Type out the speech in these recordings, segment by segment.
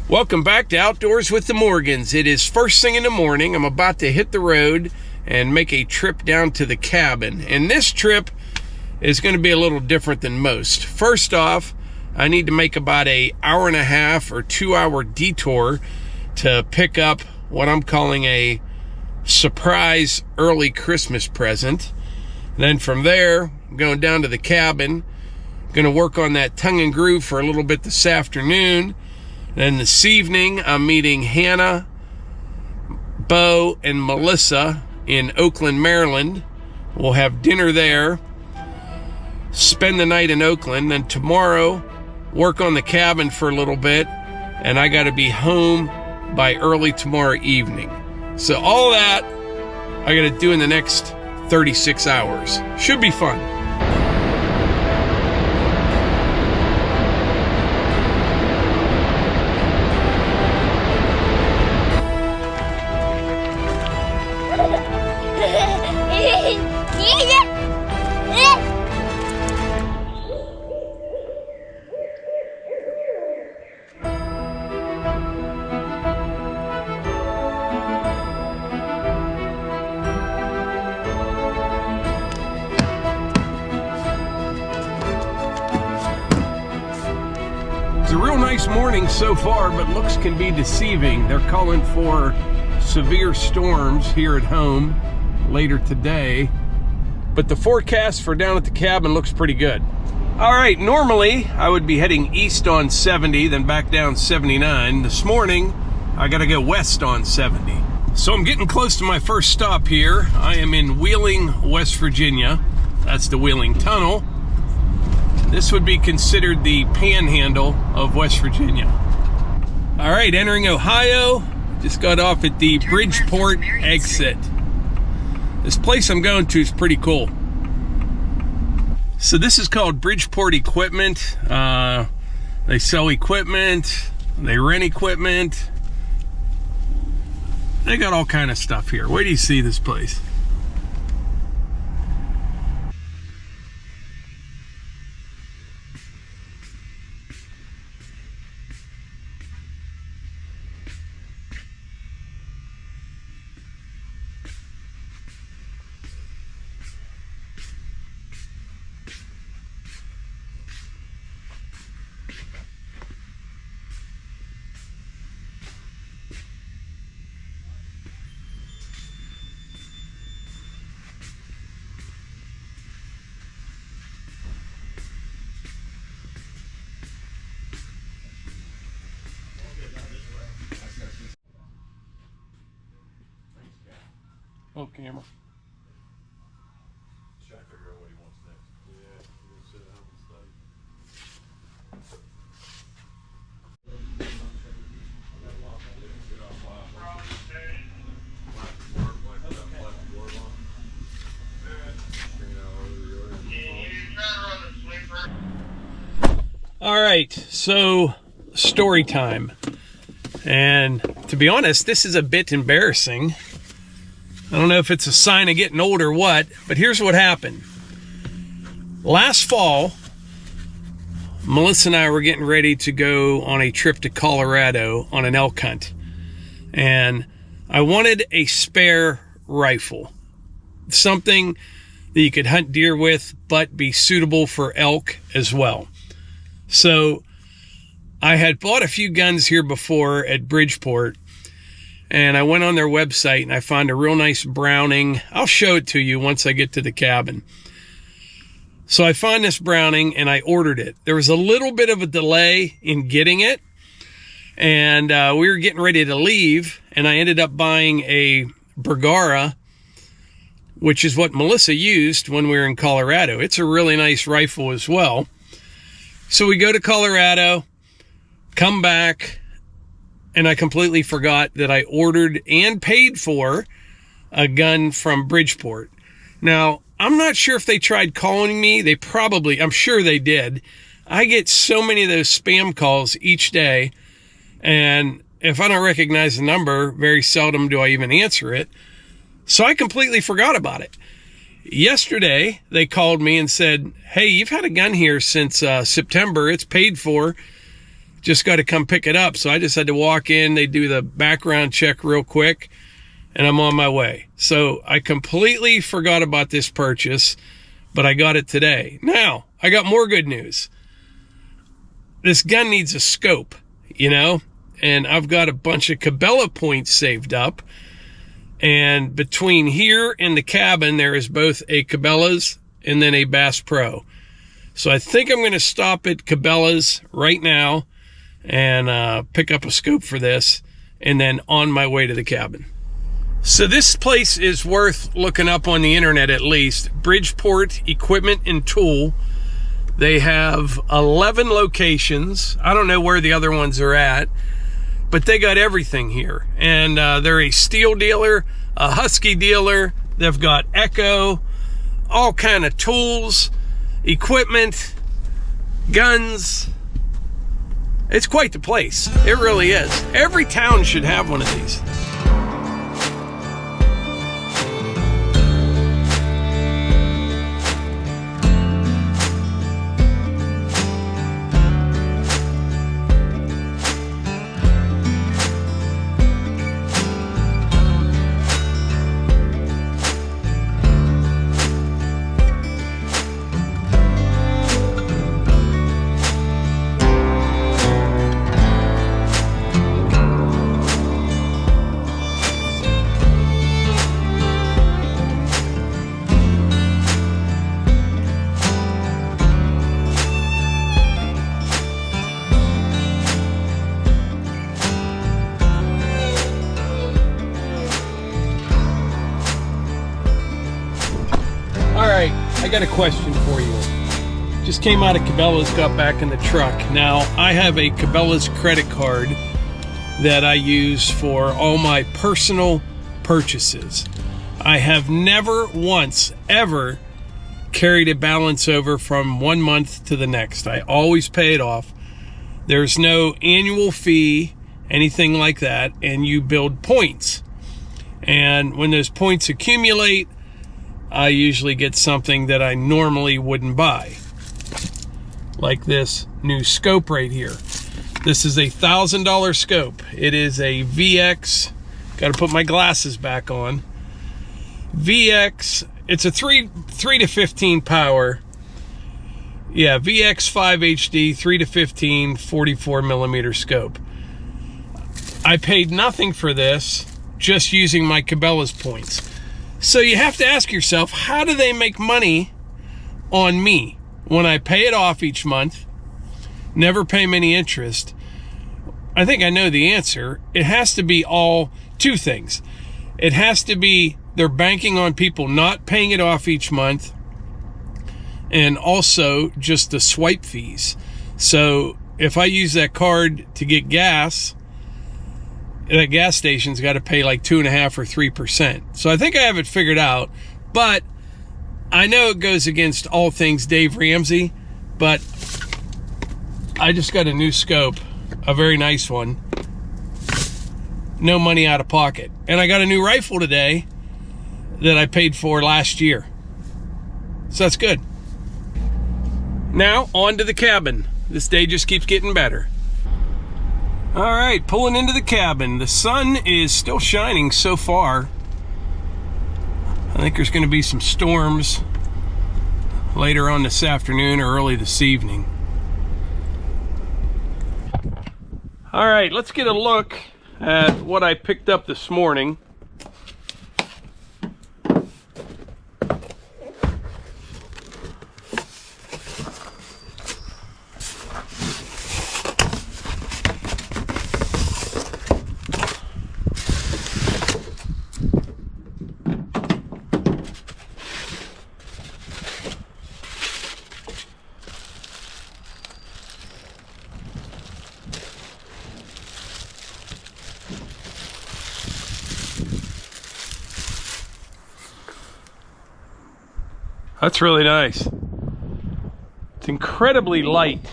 Welcome back to Outdoors with the Morgans. It is first thing in the morning. I'm about to hit the road and make a trip down to the cabin. And this trip is going to be a little different than most. First off, I need to make about an hour and a half or 2 hour detour to pick up what I'm calling a surprise early Christmas present. Then from there, I'm going down to the cabin. Going to work on that tongue and groove for a little bit this afternoon. Then this evening, I'm meeting Hannah, Bo, and Melissa in Oakland, Maryland. We'll have dinner there, spend the night in Oakland, then tomorrow, work on the cabin for a little bit, and I got to be home by early tomorrow evening. So all that I got to do in the next 36 hours. Should be fun. It's a real nice morning so far, but looks can be deceiving. They're calling for severe storms here at home later today, but the forecast for down at the cabin looks pretty good. All right, normally I would be heading east on 70, then back down 79. This morning, I gotta go west on 70. So I'm getting close to my first stop here. I am in Wheeling, West Virginia. That's the Wheeling Tunnel. This would be considered the panhandle of West Virginia. All right, entering Ohio. Just got off at the Bridgeport exit. This place I'm going to is pretty cool. So this is called Bridgeport Equipment. They sell equipment, they rent equipment. They got all kind of stuff here. Where do you see this place? Oh, camera. Trying to figure out what he wants next. Yeah, he'll sit at home and study. All right, so story time. And to be honest, this is a bit embarrassing. I don't know if it's a sign of getting old or what, but here's what happened. Last fall, Melissa and I were getting ready to go on a trip to Colorado on an elk hunt. And I wanted a spare rifle. Something that you could hunt deer with, but be suitable for elk as well. So I had bought a few guns here before at Bridgeport, and I went on their website and I found a real nice Browning. I'll show it to you once I get to the cabin. So I found this Browning and I ordered it. There was a little bit of a delay in getting it, and we were getting ready to leave, and I ended up buying a Bergara, which is what Melissa used when we were in Colorado. It's a really nice rifle as well. So we go to Colorado, come back, and I completely forgot that I ordered and paid for a gun from Bridgeport. Now, I'm not sure if they tried calling me. They probably, I'm sure they did. I get so many of those spam calls each day, and if I don't recognize the number, very seldom do I even answer it. So I completely forgot about it. Yesterday, they called me and said, hey, you've had a gun here since September. It's paid for. just got to come pick it up. So I just had to walk in. They do the background check real quick, and I'm on my way. So I completely forgot about this purchase, but I got it today. Now, I got more good news. This gun needs a scope, you know, and I've got a bunch of Cabela points saved up. And between here and the cabin, there is both a Cabela's and then a Bass Pro. So I think I'm going to stop at Cabela's right now and pick up a scope for this, and then on my way to the cabin. So this place is worth looking up on the internet at least. Bridgeport Equipment and Tool. They have 11 locations. I don't know where the other ones are at, but they got everything here. And they're a steel dealer, a Husky dealer. They've got Echo, all kind of tools, equipment, guns. It's quite the place. It really is. Every town should have one of these. I got a question for you. Just came out of Cabela's, got back in the truck. Now, I have a Cabela's credit card that I use for all my personal purchases. I have never once ever carried a balance over from one month to the next. I always pay it off. There's no annual fee, anything like that, and you build points. And when those points accumulate, I usually get something that I normally wouldn't buy. Like this new scope right here. This is a $1,000 scope. It is a VX. Got to put my glasses back on. VX. It's a 3 to 15 power. Yeah, VX 5 HD 3 to 15 44 millimeter scope. I paid nothing for this, just using my Cabela's points. So you have to ask yourself, how do they make money on me when I pay it off each month, never pay me any interest? I think I know the answer. It has to be all two things. It has to be they're banking on people not paying it off each month, and also just the swipe fees. So if I use that card to get gas, that gas station's got to pay like 2.5% or 3%. So I think I have it figured out, but I know it goes against all things Dave Ramsey, but I just got a new scope, a very nice one. No money out of pocket. And I got a new rifle today that I paid for last year. So that's good. Now on to the cabin. This day just keeps getting better. All right, pulling into the cabin. The sun is still shining so far. I think there's going to be some storms later on this afternoon or early this evening. All right, let's get a look at what I picked up this morning. That's really nice. It's incredibly light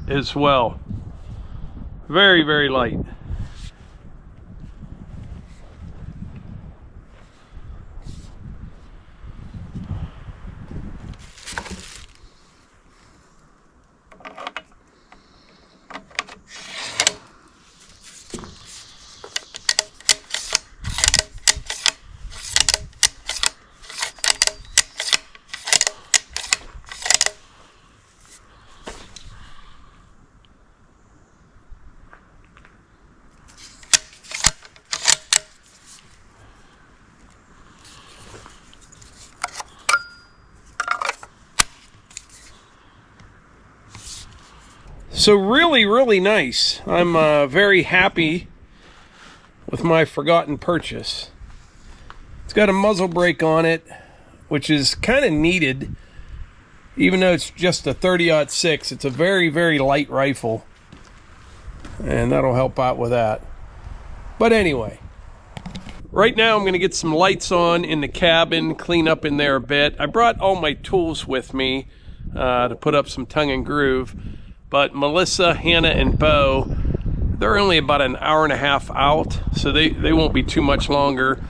as well. Very, very light. So really nice. I'm very happy with my forgotten purchase. It's got a muzzle brake on it, which is kind of needed. Even though it's just a 30-06, it's a very light rifle. And that'll help out with that. But anyway, right now I'm going to get some lights on in the cabin, clean up in there a bit. I brought all my tools with me to put up some tongue and groove. But Melissa, Hannah, and Bo, they're only about an hour and a half out, so they won't be too much longer.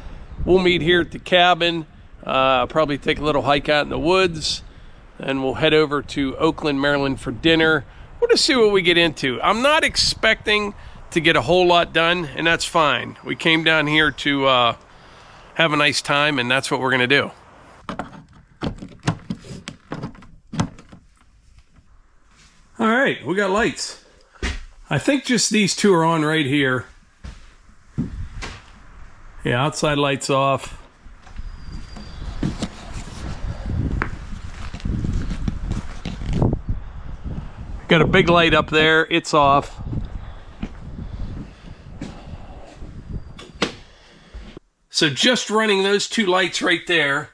We'll meet here at the cabin, probably take a little hike out in the woods, and we'll head over to Oakland, Maryland for dinner. We'll just see what we get into. I'm not expecting to get a whole lot done, and that's fine. We came down here to have a nice time, and that's what we're gonna do. All right, we got lights. I think just these two are on right here. Yeah, outside lights off. Got a big light up there, it's off. So just running those two lights right there,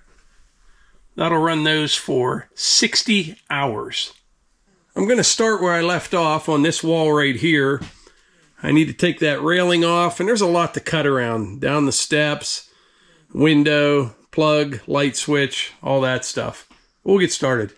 that'll run those for 60 hours. I'm going to start where I left off on this wall right here. I need to take that railing off, and there's a lot to cut around. Down the steps, window, plug, light switch, all that stuff. We'll get started.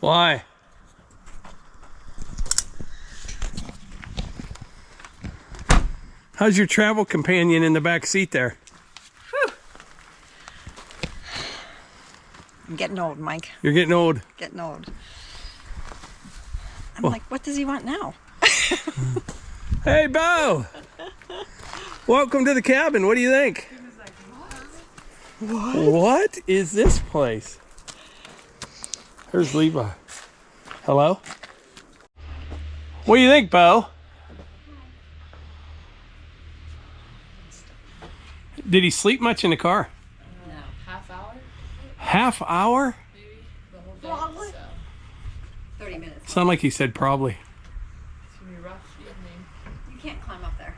Why? How's your travel companion in the back seat there? Whew. I'm getting old, Mike. You're getting old. Getting old. I'm like, what does he want now? Hey, Bo! Welcome to the cabin. What do you think? He was like, what? What is this place? There's Levi. Hello? What do you think, Bo? Did he sleep much in the car? No, half hour? Half hour? Maybe the whole day, so 30 minutes. Sound like he said probably. it's gonna be a rough evening. You can't climb up there.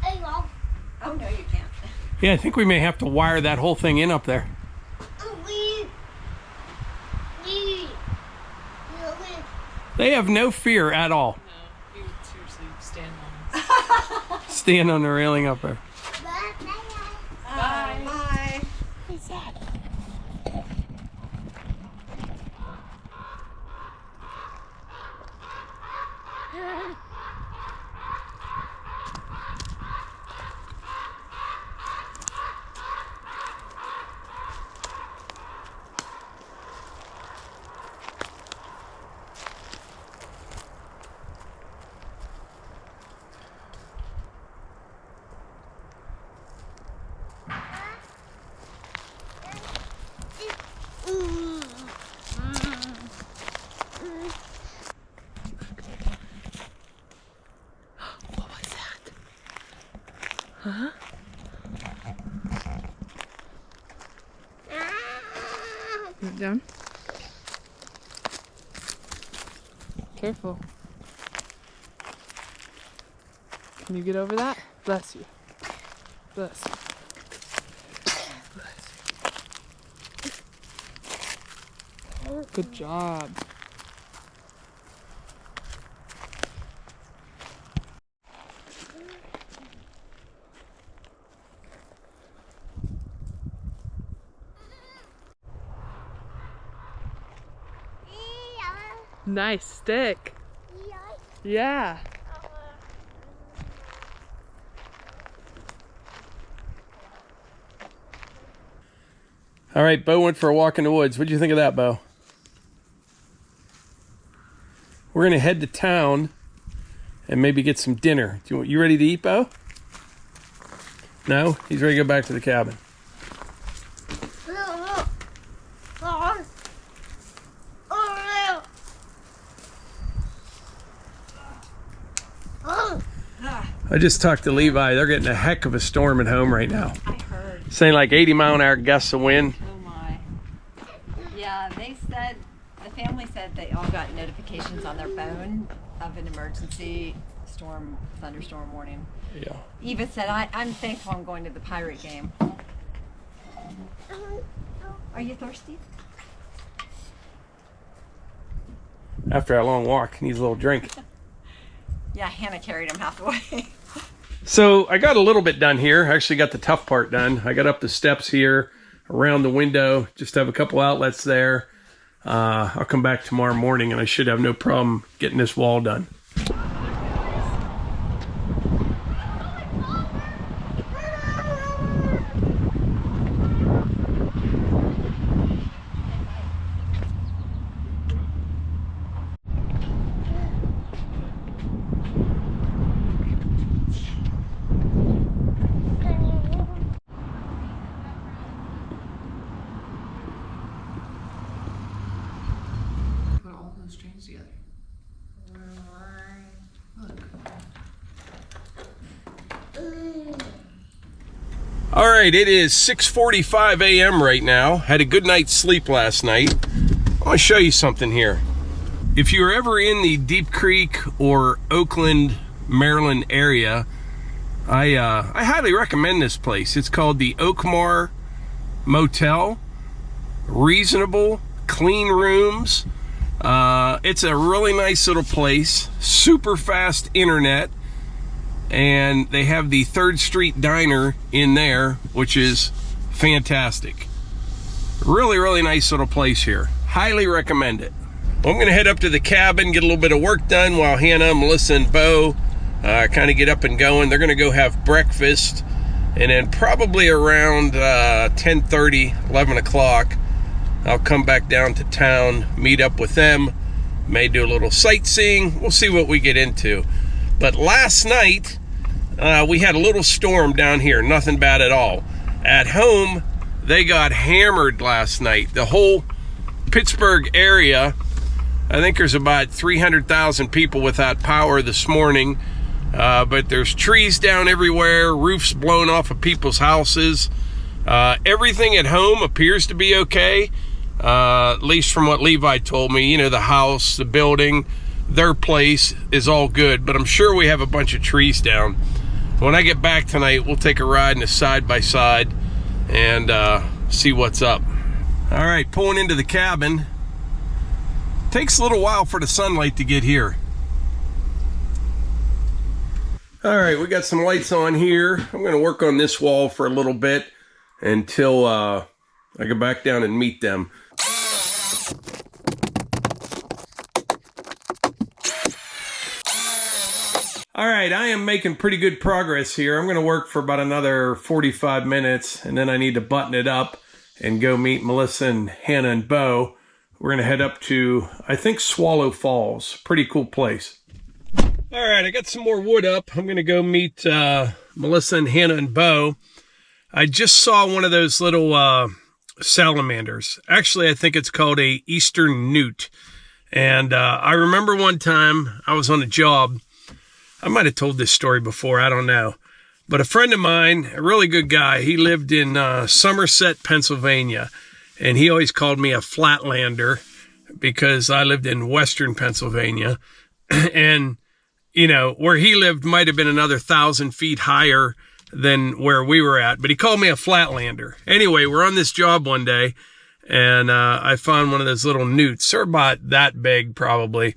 Oh, no, you can't. Yeah, I think we may have to wire that whole thing in up there. They have no fear at all. No, he would seriously stand on it. Stand on the railing up there. Bye. Bye. What's that? What was that? Huh? Is it done? Careful. Can you get over that? Bless you. Bless you. Good job. Nice stick. Yeah. All right, Bo went for a walk in the woods. What'd you think of that, Bo? We're gonna head to town and maybe get some dinner. You ready to eat, Bo? No? He's ready to go back to the cabin. I just talked to Levi. They're getting a heck of a storm at home right now. I heard. Saying like 80-mile-an-hour gusts of wind. Oh my. Yeah, they said, the family said they all got notifications on their phone of an emergency storm, thunderstorm warning. Yeah. Eva said, I'm thankful I'm going to the Pirate game. Are you thirsty? After that long walk, needs a little drink. Yeah, Hannah carried him half the way. So I got a little bit done here. I actually got the tough part done. I got up the steps here, around the window, just have a couple outlets there. I'll come back tomorrow morning and I should have no problem getting this wall done. Put all those strings together. Look. All right, it is 6:45 a.m. right now. Had a good night's sleep last night. I want to show you something here. If you're ever in the Deep Creek or Oakland, Maryland area, I highly recommend this place. It's called the Oakmar Motel. Reasonable, clean rooms. It's a really nice little place. Super fast internet. And they have the 3rd Street Diner in there, which is fantastic. Really, really nice little place here. Highly recommend it. Well, I'm going to head up to the cabin, get a little bit of work done while Hannah, Melissa, and Bo kind of get up and going. They're going to go have breakfast. And then probably around 10:30, 11 o'clock, I'll come back down to town, meet up with them. May do a little sightseeing. We'll see what we get into. But last night, we had a little storm down here. Nothing bad at all. At home, they got hammered last night. The whole Pittsburgh area, I think there's about 300,000 people without power this morning. But there's trees down everywhere, roofs blown off of people's houses. Everything at home appears to be okay, at least from what Levi told me. You know, the house, the building, their place is all good, but I'm sure we have a bunch of trees down. When I get back tonight, we'll take a ride in a side-by-side and see what's up. All right, pulling into the cabin. Takes a little while for the sunlight to get here. All right, we got some lights on here. I'm going to work on this wall for a little bit until I go back down and meet them. All right, I am making pretty good progress here. I'm going to work for about another 45 minutes, and then I need to button it up and go meet Melissa and Hannah and Bo. We're going to head up to, I think, Swallow Falls. Pretty cool place. All right, I got some more wood up. I'm going to go meet Melissa and Hannah and Bo. I just saw one of those little salamanders. Actually, I think it's called a eastern newt. And I remember one time I was on a job. I might have told this story before, I don't know. But a friend of mine, a really good guy, he lived in Somerset, Pennsylvania. And he always called me a flatlander because I lived in western Pennsylvania. And you know, where he lived might have been another 1,000 feet higher than where we were at, but he called me a flatlander. Anyway, we're on this job one day, and I found one of those little newts. They're about that big, probably.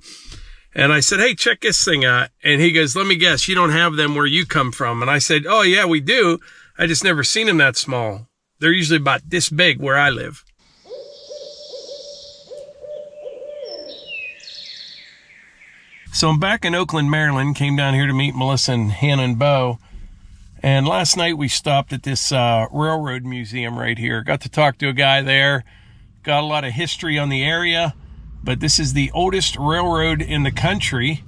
And I said, hey, check this thing out. And he goes, let me guess, you don't have them where you come from. And I said, oh, yeah, we do. I just never seen them that small. They're usually about this big where I live. So I'm back in Oakland, Maryland. Came down here to meet Melissa and Hannah and Bo. And last night we stopped at this railroad museum right here. Got to talk to a guy there. Got a lot of history on the area. But this is the oldest railroad in the country.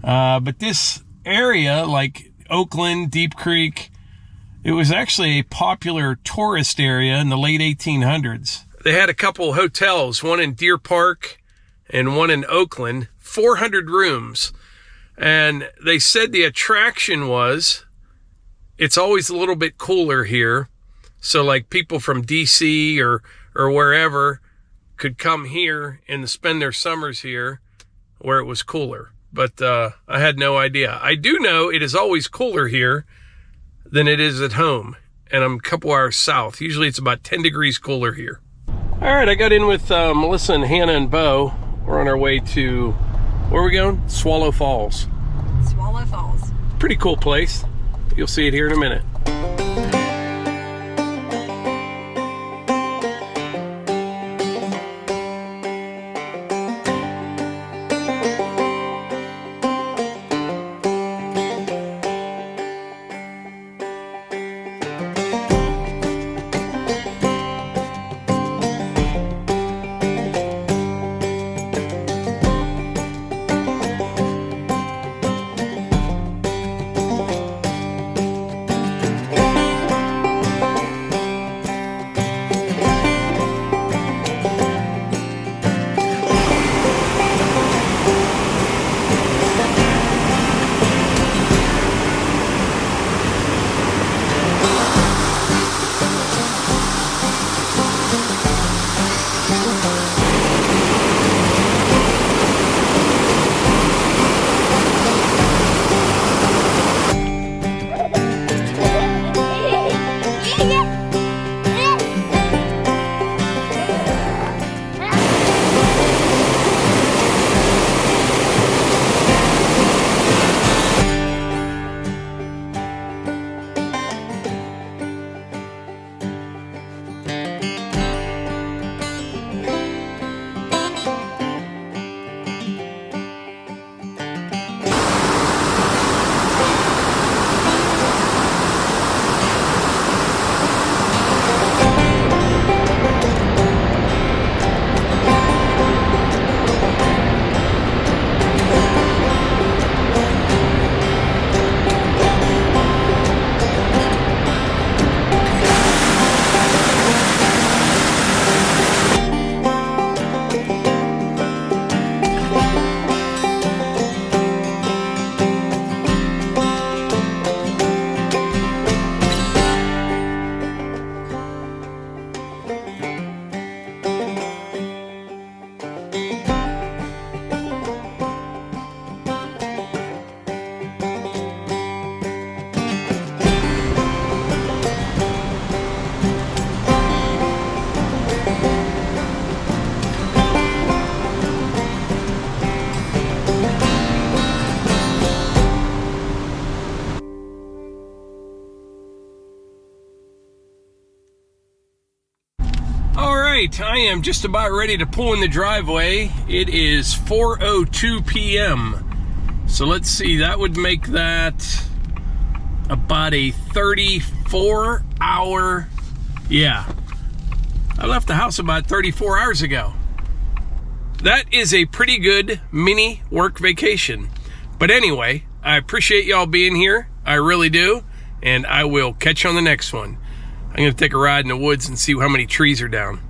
But this area, like Oakland, Deep Creek, it was actually a popular tourist area in the late 1800s. They had a couple hotels, one in Deer Park and one in Oakland, 400 rooms. And they said the attraction was, it's always a little bit cooler here. So like people from DC or wherever could come here and spend their summers here where it was cooler. But I had no idea. I do know it is always cooler here than it is at home. And I'm a couple hours south. Usually it's about 10 degrees cooler here. All right, I got in with Melissa and Hannah and Bo. We're on our way to, where are we going? Swallow Falls. Swallow Falls. Pretty cool place. You'll see it here in a minute. I am just about ready to pull in the driveway. It is 4:02 p.m. So let's see, that would make that about a 34-hour, yeah. I left the house about 34 hours ago. That is a pretty good mini work vacation. But anyway, I appreciate y'all being here. I really do. And I will catch you on the next one. I'm going to take a ride in the woods and see how many trees are down.